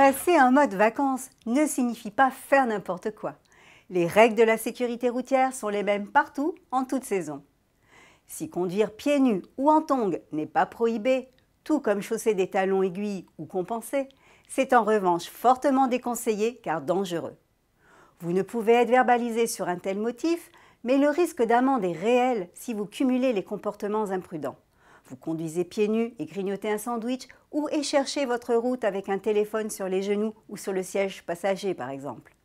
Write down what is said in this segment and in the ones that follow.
Passer en mode vacances ne signifie pas faire n'importe quoi. Les règles de la sécurité routière sont les mêmes partout, en toute saison. Si conduire pieds nus ou en tongs n'est pas prohibé, tout comme chausser des talons aiguilles ou compensés, c'est en revanche fortement déconseillé car dangereux. Vous ne pouvez être verbalisé sur un tel motif, mais le risque d'amende est réel si vous cumulez les comportements imprudents. Vous conduisez pieds nus et grignotez un sandwich ou écherchez votre route avec un téléphone sur les genoux ou sur le siège passager par exemple.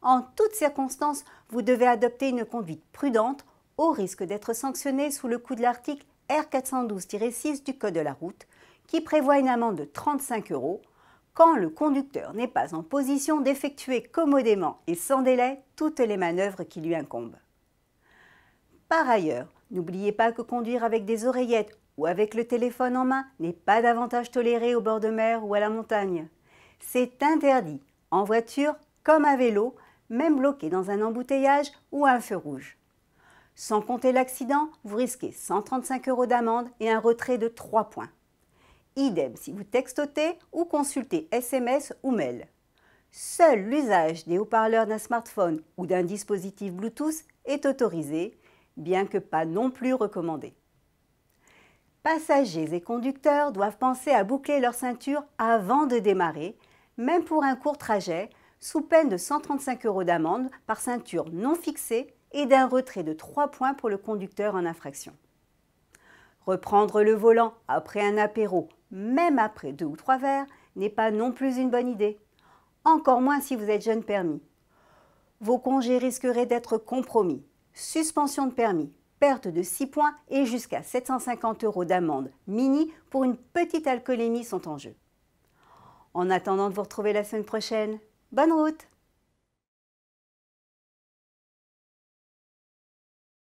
En toutes circonstances, vous devez adopter une conduite prudente au risque d'être sanctionné sous le coup de l'article R412-6 du Code de la route qui prévoit une amende de 35 € quand le conducteur n'est pas en position d'effectuer commodément et sans délai toutes les manœuvres qui lui incombent. Par ailleurs, n'oubliez pas que conduire avec des oreillettes ou avec le téléphone en main n'est pas davantage toléré au bord de mer ou à la montagne. C'est interdit, en voiture comme à vélo, même bloqué dans un embouteillage ou un feu rouge. Sans compter l'accident, vous risquez 135 € d'amende et un retrait de 3 points. Idem si vous textotez ou consultez SMS ou mail. Seul l'usage des haut-parleurs d'un smartphone ou d'un dispositif Bluetooth est autorisé, bien que pas non plus recommandé. Passagers et conducteurs doivent penser à boucler leur ceinture avant de démarrer, même pour un court trajet, sous peine de 135 € d'amende par ceinture non fixée et d'un retrait de 3 points pour le conducteur en infraction. Reprendre le volant après un apéro, même après 2 ou 3 verres, n'est pas non plus une bonne idée. Encore moins si vous êtes jeune permis. Vos congés risqueraient d'être compromis. Suspension de permis, perte de 6 points et jusqu'à 750 € d'amende mini pour une petite alcoolémie sont en jeu. En attendant de vous retrouver la semaine prochaine, bonne route!